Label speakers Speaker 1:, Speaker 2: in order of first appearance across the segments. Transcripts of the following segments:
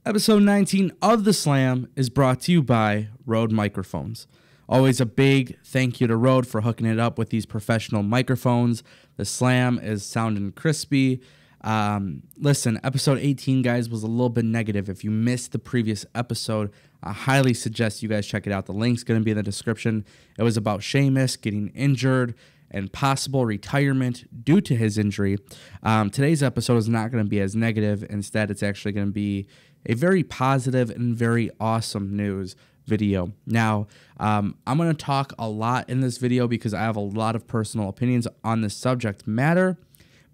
Speaker 1: Episode 19 of The Slam is brought to you by Rode Microphones. Always a big thank you to Rode for hooking it up with these professional microphones. The Slam is sounding crispy. Listen, episode 18, guys, was a little bit negative. If you missed the previous episode, I highly suggest you guys check it out. The link's going to be in the description. It was about Sheamus getting injured and possible retirement due to his injury. Today's episode is not going to be as negative. Instead, it's actually going to be a very positive and very awesome news video. Now, I'm going to talk a lot in this video because I have a lot of personal opinions on this subject matter.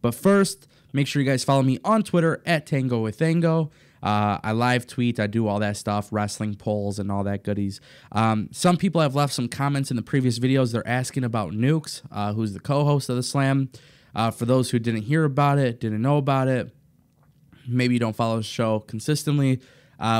Speaker 1: But first, make sure you guys follow me on Twitter at Tango with Tango. I live tweet, I do all that stuff, wrestling polls and all that goodies. Some people have left some comments in the previous videos. They're asking about Nukes, who's the co-host of The Slam. For those who didn't hear about it, didn't know about it, maybe you don't follow the show consistently,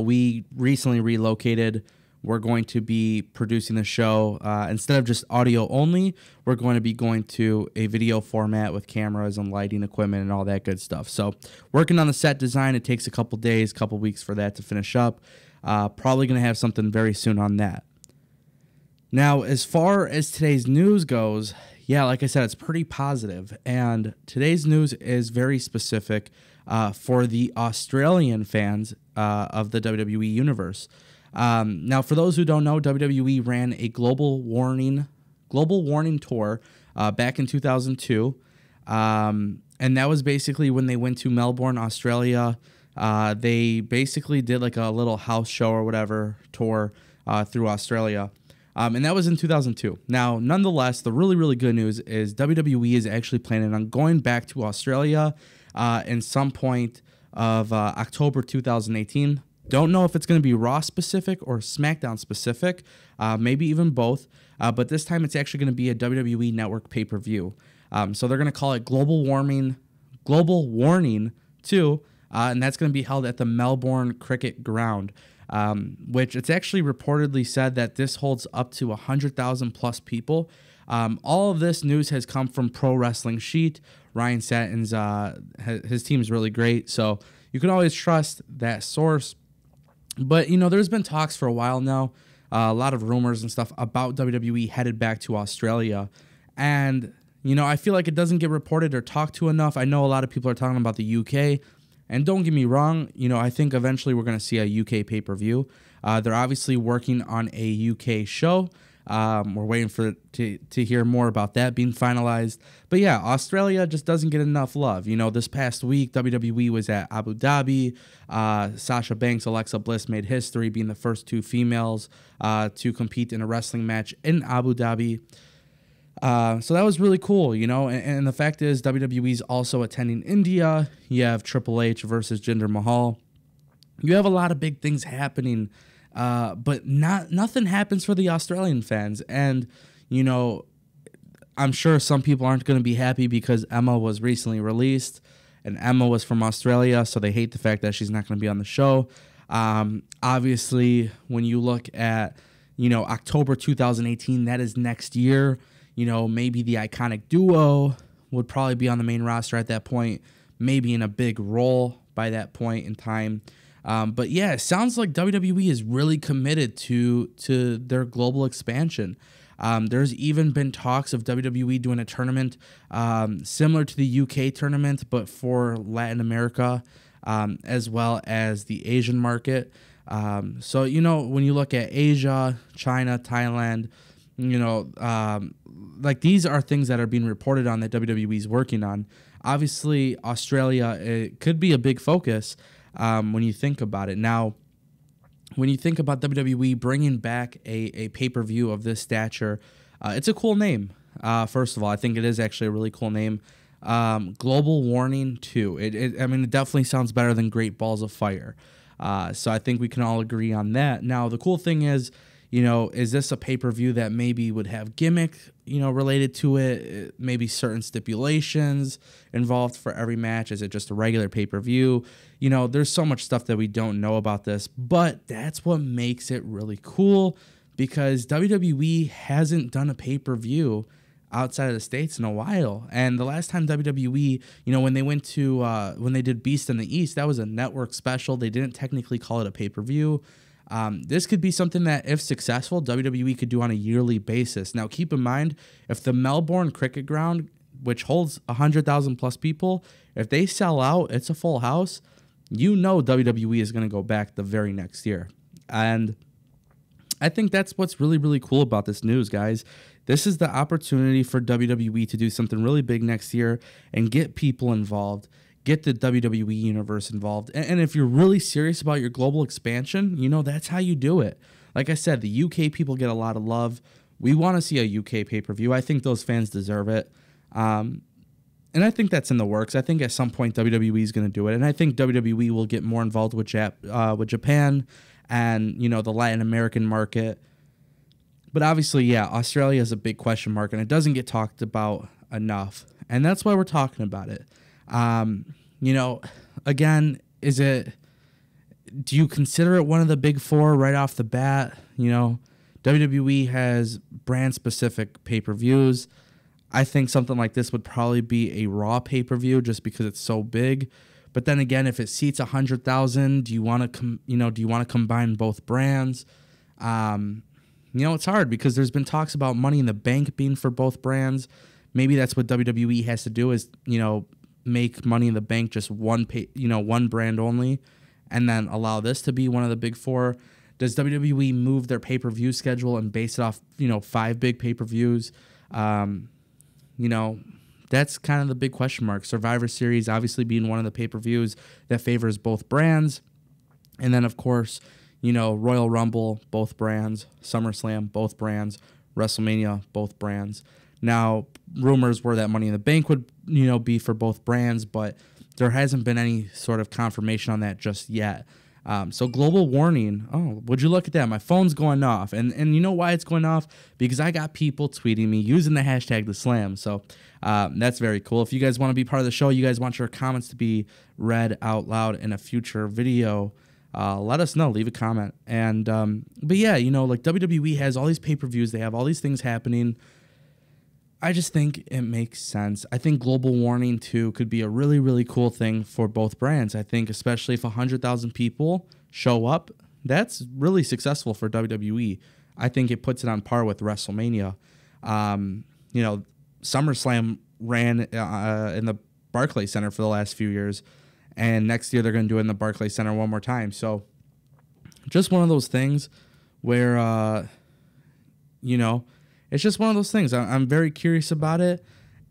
Speaker 1: we recently relocated. We're going to be producing the show. Instead of just audio only, we're going to be going to a video format with cameras and lighting equipment and all that good stuff. So working on the set design, it takes a couple days, couple weeks for that to finish up. Probably going to have something very soon on that. Now, as far as today's news goes, yeah, like I said, it's pretty positive. And today's news is very specific for the Australian fans of the WWE Universe. Now, for those who don't know, WWE ran a global warning tour back in 2002, and that was basically when they went to Melbourne, Australia. They basically did like a little house show or whatever tour through Australia, and that was in 2002. Now, nonetheless, the really good news is WWE is actually planning on going back to Australia in some point of October 2018. Don't know if it's going to be Raw specific or SmackDown specific, maybe even both. But this time it's actually going to be a WWE Network pay-per-view. So they're going to call it Global Warning II, and that's going to be held at the Melbourne Cricket Ground, which it's actually reportedly said that this holds up to 100,000 plus people. All of this news has come from Pro Wrestling Sheet. Ryan Satin's his team's really great, so you can always trust that source. But, you know, there's been talks for a while now, a lot of rumors and stuff about WWE headed back to Australia. And, you know, I feel like it doesn't get reported or talked to enough. I know a lot of people are talking about the UK. And don't get me wrong, you know, I think eventually we're going to see a UK pay-per-view. They're obviously working on a UK show. We're waiting to hear more about that being finalized. But yeah, Australia just doesn't get enough love. You know, this past week, WWE was at Abu Dhabi. Sasha Banks, Alexa Bliss made history being the first two females to compete in a wrestling match in Abu Dhabi. So that was really cool, you know, and the fact is WWE's also attending India. You have Triple H versus Jinder Mahal. You have a lot of big things happening. But nothing happens for the Australian fans. And, you know, I'm sure some people aren't going to be happy because Emma was recently released and Emma was from Australia, so they hate the fact that she's not going to be on the show. Obviously, when you look at, you know, October 2018, that is next year, you know, maybe the Iconic Duo would probably be on the main roster at that point, maybe in a big role by that point in time. But yeah, it sounds like WWE is really committed to their global expansion. There's even been talks of WWE doing a tournament similar to the UK tournament, but for Latin America, as well as the Asian market. So, you know, when you look at Asia, China, Thailand, you know, like these are things that are being reported on that WWE is working on. Obviously, Australia, it could be a big focus. When you think about it. Now, when you think about WWE bringing back a pay-per-view of this stature, it's a cool name. First of all, I think it is actually a really cool name. Global Warning II. I mean, it definitely sounds better than Great Balls of Fire. So I think we can all agree on that. Now, the cool thing is, you know, is this a pay-per-view that maybe would have gimmick, you know, related to it? Maybe certain stipulations involved for every match? Is it just a regular pay-per-view? You know, there's so much stuff that we don't know about this, but that's what makes it really cool because WWE hasn't done a pay-per-view outside of the States in a while. And the last time WWE, when they went to, when they did Beast in the East, that was a network special. They didn't technically call it a pay-per-view. This could be something that, if successful, WWE could do on a yearly basis. Now, keep in mind, if the Melbourne Cricket Ground, which holds 100,000 plus people, if they sell out, it's a full house, WWE is going to go back the very next year. And I think that's what's really, really cool about this news, guys. This is the opportunity for WWE to do something really big next year and get people involved, get the WWE Universe involved. And if you're really serious about your global expansion, that's how you do it. Like I said, the UK people get a lot of love. We want to see a UK pay-per-view. I think those fans deserve it. And I think that's in the works. I think at some point WWE is going to do it. And I think WWE will get more involved with Japan and, the Latin American market. But obviously, yeah, Australia is a big question mark, and it doesn't get talked about enough. And that's why we're talking about it. Again, do you consider it one of the big four right off the bat? WWE has brand-specific pay-per-views. I think something like this would probably be a Raw pay-per-view just because it's so big. But then again, if it seats 100,000, do you want to combine both brands? It's hard because there's been talks about Money in the Bank being for both brands. Maybe that's what WWE has to do is, make Money in the Bank just one brand only, and then allow this to be one of the big four. Does WWE move their pay-per-view schedule and base it off, 5 big pay-per-views? That's kind of the big question mark. Survivor Series obviously being one of the pay-per-views that favors both brands. And then, of course, Royal Rumble, both brands. SummerSlam, both brands. WrestleMania, both brands. Now, rumors were that Money in the Bank would, be for both brands, but there hasn't been any sort of confirmation on that just yet. So Global Warning, would you look at that? My phone's going off. And you know why it's going off? Because I got people tweeting me using the hashtag #TheSlam. So that's very cool. If you guys want to be part of the show, you guys want your comments to be read out loud in a future video, let us know. Leave a comment. And but yeah, like WWE has all these pay-per-views. They have all these things happening. I just think it makes sense. I think Global Warning 2 could be a really, really cool thing for both brands. I think especially if 100,000 people show up, that's really successful for WWE. I think it puts it on par with WrestleMania. SummerSlam ran in the Barclays Center for the last few years, and next year they're going to do it in the Barclays Center one more time. So just one of those things where, it's just one of those things. I'm very curious about it,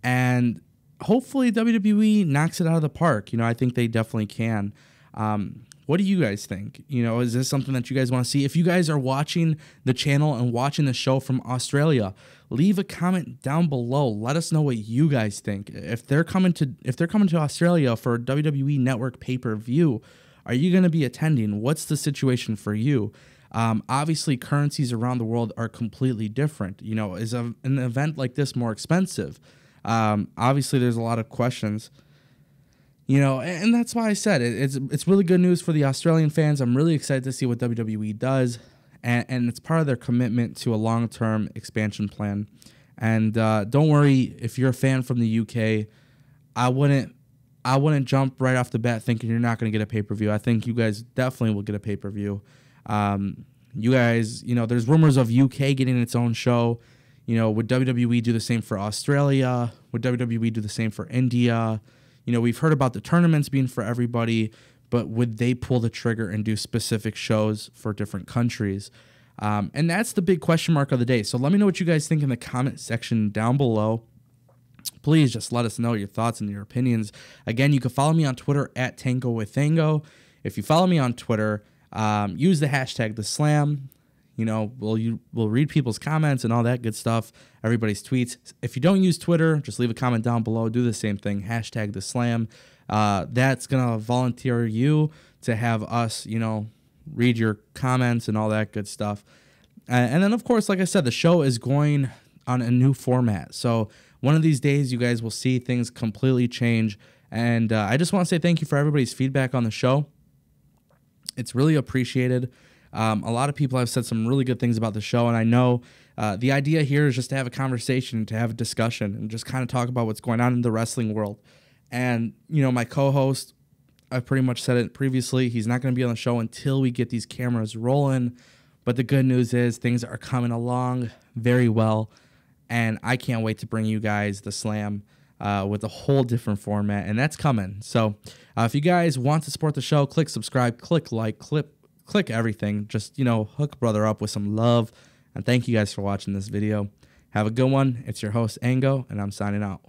Speaker 1: and hopefully WWE knocks it out of the park. I think they definitely can. What do you guys think? Is this something that you guys want to see? If you guys are watching the channel and watching the show from Australia, leave a comment down below. Let us know what you guys think. If they're coming to Australia for a WWE Network pay-per-view, are you going to be attending? What's the situation for you? Obviously, currencies around the world are completely different. Is an event like this more expensive? Obviously, there's a lot of questions. And that's why I said it's really good news for the Australian fans. I'm really excited to see what WWE does, and it's part of their commitment to a long-term expansion plan. And don't worry if you're a fan from the UK. I wouldn't jump right off the bat thinking you're not going to get a pay-per-view. I think you guys definitely will get a pay-per-view. You guys, there's rumors of UK getting its own show. Would WWE do the same for Australia? Would WWE do the same for India? We've heard about the tournaments being for everybody, but would they pull the trigger and do specific shows for different countries? And that's the big question mark of the day. So let me know what you guys think in the comment section down below. Please just let us know your thoughts and your opinions. Again, you can follow me on Twitter at TangoWithTango. If you follow me on Twitter, use the hashtag #TheSlam. We'll read people's comments and all that good stuff, everybody's tweets. If you don't use Twitter, just leave a comment down below. Do the same thing, hashtag #TheSlam. That's going to volunteer you to have us, read your comments and all that good stuff. And then, of course, like I said, the show is going on a new format. So one of these days, you guys will see things completely change. And I just want to say thank you for everybody's feedback on the show. It's really appreciated. A lot of people have said some really good things about the show, and I know The idea here is just to have a conversation, to have a discussion, and just kind of talk about what's going on in the wrestling world. And, you know, my co-host, I've pretty much said it previously, he's not going to be on the show until we get these cameras rolling. But the good news is things are coming along very well, and I can't wait to bring you guys the Slam with a whole different format, and that's coming. So if you guys want to support the show, click subscribe, click like, click everything. Just, you know, hook brother up with some love, and thank you guys for watching this video. Have a good one. It's your host, Ango, and I'm signing out.